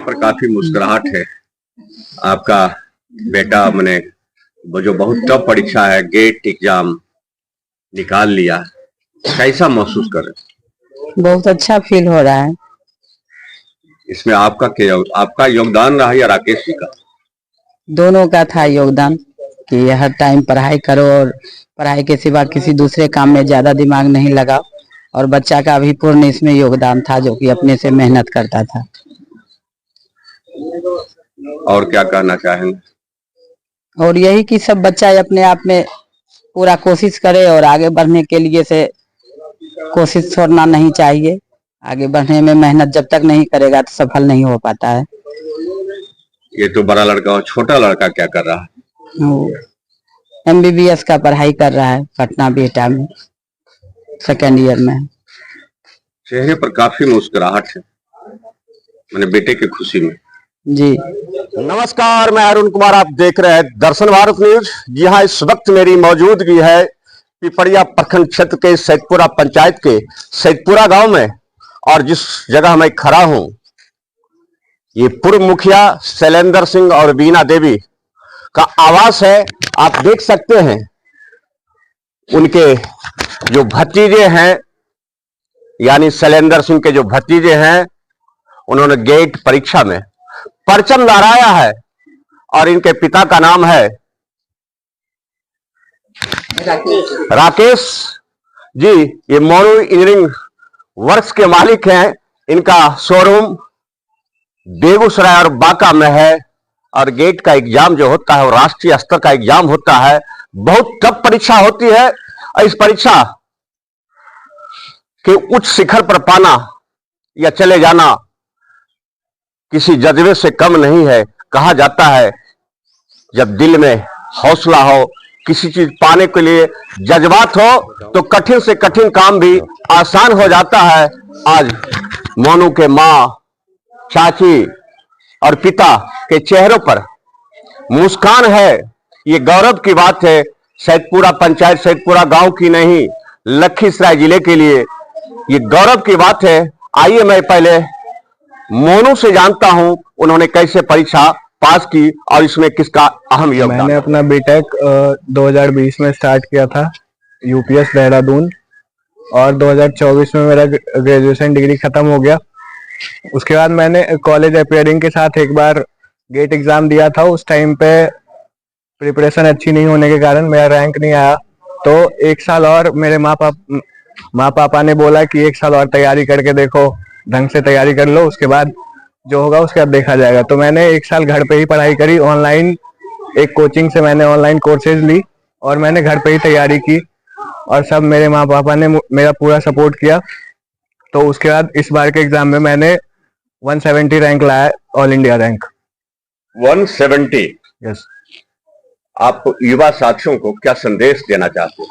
पर काफी मुस्कुराहट है। आपका बेटा मैंने वो जो बहुत टफ परीक्षा है गेट एग्जाम निकाल लिया, कैसा महसूस कर रहे हैं? बहुत अच्छा फील हो रहा है। इसमें आपका योगदान रहा या राकेश जी का? दोनों का था योगदान कि हर टाइम पढ़ाई करो और पढ़ाई के सिवा किसी दूसरे काम में ज्यादा दिमाग नहीं लगाओ, और बच्चा का भी पूर्ण इसमें योगदान था जो कि अपने से मेहनत करता था। और क्या कहना चाहेंगे? और यही कि सब बच्चा अपने आप में पूरा कोशिश करे और आगे बढ़ने के लिए से कोशिश छोड़ना नहीं चाहिए। आगे बढ़ने में मेहनत जब तक नहीं करेगा तो सफल नहीं हो पाता है। ये तो बड़ा लड़का और छोटा लड़का क्या कर रहा है? MBBS का पढ़ाई कर रहा है पटना बिहटा में, सेकेंड ईयर में। चेहरे पर काफी मुस्कुराहट है मैंने बेटे की खुशी में। जी नमस्कार, मैं अरुण कुमार, आप देख रहे हैं दर्शन भारत न्यूज। जी हाँ, इस वक्त मेरी मौजूदगी है पिपरिया प्रखंड क्षेत्र के सैदपुरा पंचायत के सैदपुरा गांव में, और जिस जगह मैं खड़ा हूं ये पूर्व मुखिया शैलेंद्र सिंह और बीना देवी का आवास है। आप देख सकते हैं उनके जो भतीजे हैं, यानी शैलेंद्र सिंह के जो भतीजे हैं, उन्होंने गेट परीक्षा में परचम लहराया है, और इनके पिता का नाम है राकेश जी। ये मोनू इंजीनियरिंग वर्क्स के मालिक हैं। इनका शोरूम बेगूसराय और बांका में है, और गेट का एग्जाम जो होता है वो राष्ट्रीय स्तर का एग्जाम होता है। बहुत टफ परीक्षा होती है, और इस परीक्षा के उच्च शिखर पर पाना या चले जाना किसी जज्बे से कम नहीं है। कहा जाता है जब दिल में हौसला हो, किसी चीज पाने के लिए जज्बात हो, तो कठिन से कठिन काम भी आसान हो जाता है। आज मोनू के माँ, चाची और पिता के चेहरों पर मुस्कान है। ये गौरव की बात है। सैदपुरा पंचायत सैदपुरा गांव की नहीं, लखीसराय जिले के लिए ये गौरव की बात है। आइए मैं पहले मोनू से जानता हूं उन्होंने कैसे परीक्षा पास की और इसमें किसका अहम योगदान। मैंने अपना बीटेक 2020 में स्टार्ट किया था UPS देहरादून, और 2024 में मेरा ग्रेजुएशन डिग्री खत्म हो गया। उसके बाद मैंने कॉलेज अपियरिंग के साथ एक बार गेट एग्जाम दिया था। उस टाइम पे प्रिपरेशन अच्छी नहीं होने के कारण मेरा रैंक नहीं आया, तो एक साल और मेरे माँ पापा ने बोला कि एक साल और तैयारी करके देखो, ढंग से तैयारी कर लो, उसके बाद जो होगा उसके बाद देखा जाएगा। तो मैंने एक साल घर पे ही पढ़ाई करी, ऑनलाइन एक कोचिंग से मैंने ऑनलाइन कोर्सेज ली, और मैंने घर पे ही तैयारी की, और सब मेरे माँ पापा ने मेरा पूरा सपोर्ट किया। तो उसके बाद इस बार के एग्जाम में मैंने 170 रैंक लाया, ऑल इंडिया रैंक 170। यस। आप युवा साथियों को क्या संदेश देना चाहते हैं?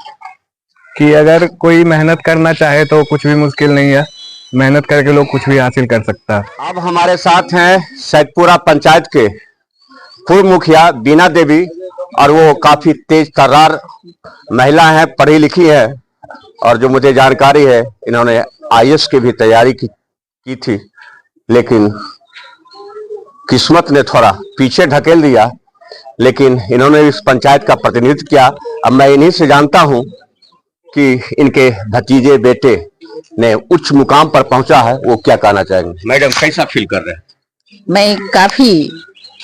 कि अगर कोई मेहनत करना चाहे तो कुछ भी मुश्किल नहीं है, मेहनत करके लोग कुछ भी हासिल कर सकता है। अब हमारे साथ हैं सैदपुरा पंचायत के पूर्व मुखिया बीना देवी, और वो काफी तेज तर्रार महिला हैं, पढ़ी लिखी है, और जो मुझे जानकारी है इन्होंने IAS की भी तैयारी की थी, लेकिन किस्मत ने थोड़ा पीछे ढकेल दिया। लेकिन इन्होंने इस पंचायत का प्रतिनिधित्व किया। अब मैं इन्हीं से जानता हूं कि इनके भतीजे बेटे ने उच्च मुकाम पर पहुंचा है, वो क्या कहना चाहेंगे। मैडम कैसा फील कर रहे हैं? मैं काफी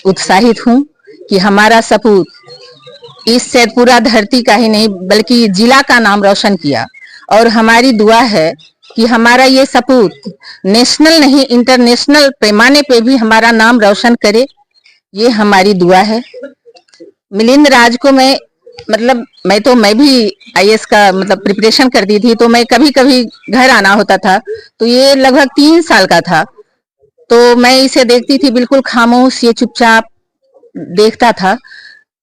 उत्साहित हूं कि हमारा सपूत इस सैदपुरा धरती का ही नहीं बल्कि जिला का नाम रोशन किया, और हमारी दुआ है कि हमारा ये सपूत नेशनल नहीं इंटरनेशनल पैमाने पे भी हमारा नाम रोशन करे, ये हमारी दुआ है। मिलिंद राज को मैं भी IAS का प्रिपरेशन करती थी, तो मैं कभी कभी घर आना होता था, तो ये लगभग 3 साल का था, तो मैं इसे देखती थी बिल्कुल खामोश, ये चुपचाप देखता था।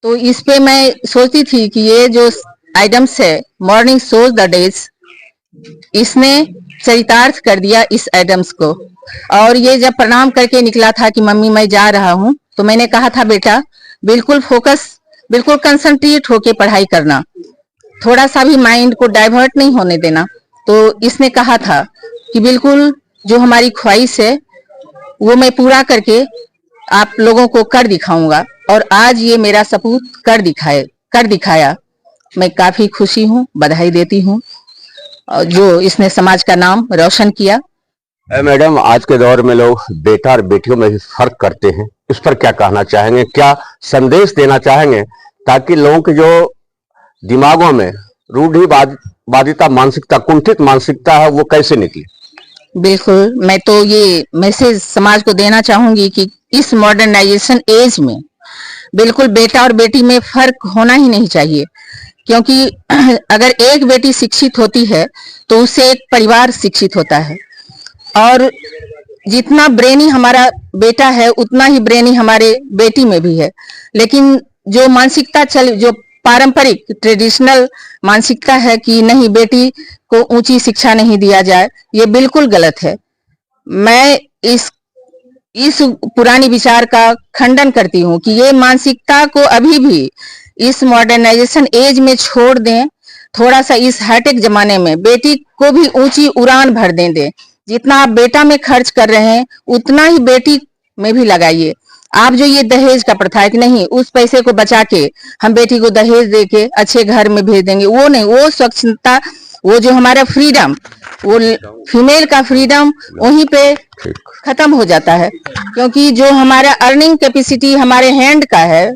तो इस पे मैं सोचती थी कि ये जो आइटम्स है मॉर्निंग सोज द डेज, इसने चरितार्थ कर दिया इस आइटम्स को। और ये जब प्रणाम करके निकला था कि मम्मी मैं जा रहा हूँ, तो मैंने कहा था बेटा बिल्कुल फोकस, बिल्कुल कंसंट्रेट होके पढ़ाई करना, थोड़ा सा भी माइंड को डाइवर्ट नहीं होने देना। तो इसने कहा था कि बिल्कुल जो हमारी ख्वाहिश है वो मैं पूरा करके आप लोगों को कर दिखाऊंगा। और आज ये मेरा सपूत कर दिखाया। मैं काफी खुशी हूँ, बधाई देती हूँ और जो इसने समाज का नाम रोशन किया। मैडम, आज के दौर में लोग बेटा और बेटियों में भी फर्क करते हैं, इस पर क्या कहना चाहेंगे, क्या संदेश देना चाहेंगे ताकि लोगों के जो दिमागों में रूढ़िवादिता मानसिकता, कुंठित मानसिकता है, वो कैसे निकले? बिल्कुल, मैं तो ये मैसेज समाज को देना चाहूंगी कि इस मॉडर्नाइजेशन एज में बिल्कुल बेटा और बेटी में फर्क होना ही नहीं चाहिए, क्योंकि अगर एक बेटी शिक्षित होती है तो उससे एक परिवार शिक्षित होता है। और जितना ब्रेनी हमारा बेटा है उतना ही ब्रेनी हमारे बेटी में भी है। लेकिन जो मानसिकता जो पारंपरिक ट्रेडिशनल मानसिकता है कि नहीं, बेटी को ऊंची शिक्षा नहीं दिया जाए, ये बिल्कुल गलत है। मैं इस पुरानी विचार का खंडन करती हूँ कि ये मानसिकता को अभी भी इस मॉडर्नाइजेशन एज में छोड़ दें। थोड़ा सा इस हाईटेक जमाने में बेटी को भी ऊंची उड़ान भर दें। जितना आप बेटा में खर्च कर रहे हैं उतना ही बेटी में भी लगाइए। आप जो ये दहेज का प्रथा है कि नहीं, उस पैसे को बचा के हम बेटी को दहेज दे के अच्छे घर में भेज देंगे, वो नहीं। वो स्वच्छता, वो जो हमारा फ्रीडम, वो फीमेल का फ्रीडम वहीं पे खत्म हो जाता है। क्योंकि जो हमारा अर्निंग कैपेसिटी हमारे हैंड का है,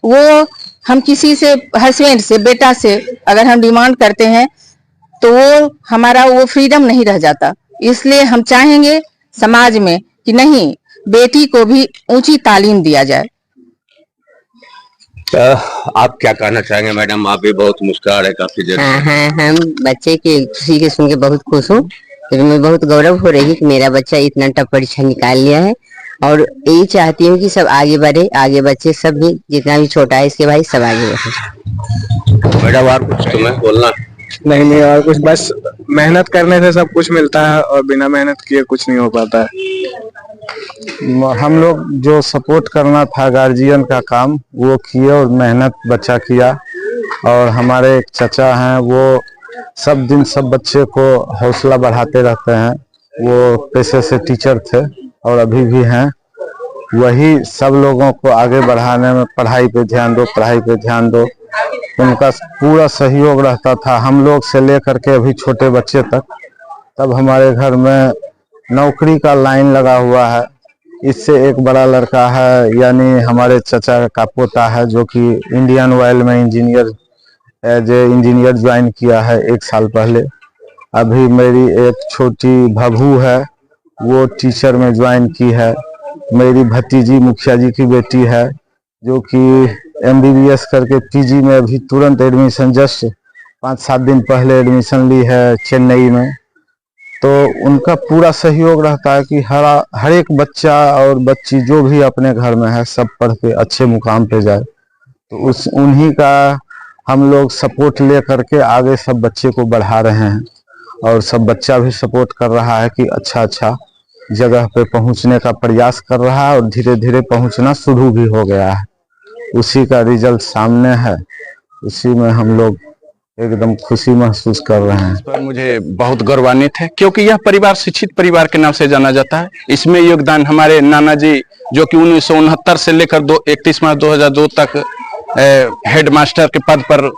वो हम किसी से, हस्बैंड से, बेटा से अगर हम डिमांड करते हैं तो वो हमारा वो फ्रीडम नहीं रह जाता। इसलिए हम चाहेंगे समाज में कि नहीं, बेटी को भी ऊंची तालीम दिया जाए। आप क्या कहना चाहेंगे मैडम? आप भी बहुत मुस्कुरा रहे काफी देर। हाँ, हम बच्चे की खुशी के सुन के बहुत खुश हूँ। फिर मैं बहुत गौरव हो रही है कि मेरा बच्चा इतना टफ परीक्षा निकाल लिया है। और यही चाहती हूँ कि सब आगे बढ़े, आगे बच्चे सब भी, जितना भी छोटा है इसके भाई, सब आगे बढ़े। मैडम, और कुछ तुम्हें बोलना? नहीं, और कुछ, बस मेहनत करने से सब कुछ मिलता है और बिना मेहनत किए कुछ नहीं हो पाता है। हम लोग जो सपोर्ट करना था गार्जियन का काम, वो किए और मेहनत बच्चा किया। और हमारे एक चचा हैं, वो सब दिन सब बच्चे को हौसला बढ़ाते रहते हैं। वो पेशे से टीचर थे और अभी भी हैं। वही सब लोगों को आगे बढ़ाने में, पढ़ाई पे ध्यान दो, पढ़ाई पे ध्यान दो, उनका पूरा सहयोग रहता था। हम लोग से लेकर के अभी छोटे बच्चे तक, तब हमारे घर में नौकरी का लाइन लगा हुआ है। इससे एक बड़ा लड़का है, यानी हमारे चचा का पोता है, जो कि इंडियन ऑयल में engineer, as a engineer join किया है 1 साल पहले। अभी मेरी एक छोटी भभू है, वो टीचर में ज्वाइन की है। मेरी भतीजी मुखिया जी की बेटी है, जो कि MBBS करके PG में अभी तुरंत एडमिशन, जस्ट 5-7 दिन पहले एडमिशन ली है चेन्नई में। तो उनका पूरा सहयोग रहता है कि हर एक बच्चा और बच्ची जो भी अपने घर में है, सब पढ़ के अच्छे मुकाम पे जाए। तो उन्हीं का हम लोग सपोर्ट ले करके आगे सब बच्चे को बढ़ा रहे हैं। और सब बच्चा भी सपोर्ट कर रहा है कि अच्छा जगह पे पहुंचने का प्रयास कर रहा है और धीरे धीरे पहुंचना शुरू भी हो गया है। उसी का रिजल्ट सामने है, उसी में हम लोग एकदम खुशी महसूस कर रहे हैं। इस पर मुझे बहुत गौरवान्वित है, क्योंकि यह परिवार शिक्षित परिवार के नाम से जाना जाता है। इसमें योगदान हमारे नाना जी, जो कि 1969 से लेकर 31 मार्च 2002 तक हेडमास्टर के पद पर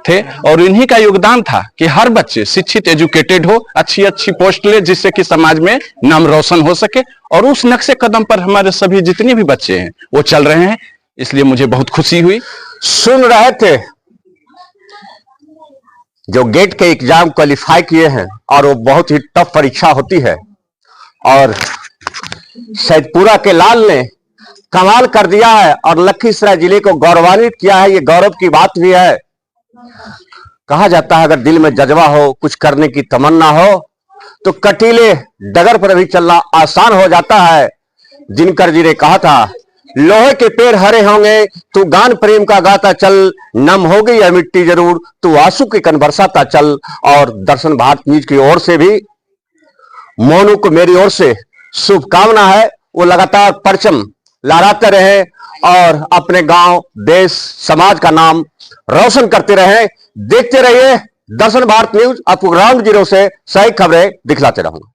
थे। और इन्हीं का योगदान था कि हर बच्चे शिक्षित, एजुकेटेड हो, अच्छी पोस्ट ले, जिससे कि समाज में नाम रोशन हो सके। और उस नक्शे कदम पर हमारे सभी जितने भी बच्चे हैं वो चल रहे हैं। इसलिए मुझे बहुत खुशी हुई। सुन रहे थे जो गेट के एग्जाम क्वालिफाई किए हैं, और वो बहुत ही टफ परीक्षा होती है, और सैदपुरा के लाल ने कमाल कर दिया है और लखीसराय जिले को गौरवान्वित किया है। ये गौरव की बात भी है। कहा जाता है अगर दिल में जज्बा हो, कुछ करने की तमन्ना हो, तो कटीले डगर पर भी चलना आसान हो जाता है। दिनकर जी ने कहा था, लोहे के पेड़ हरे होंगे, तू गान प्रेम का गाता चल, नम होगी यह मिट्टी जरूर, तू आंसू के कण बरसाता चल। और दर्शन भारत न्यूज की ओर से भी मोनू को मेरी ओर से शुभकामना है। वो लगातार परचम लहराते रहे और अपने गांव, देश, समाज का नाम रोशन करते रहे। देखते रहिए दर्शन भारत न्यूज। आपको ग्राउंड जीरो से सही खबरें दिखलाते रहूंगा।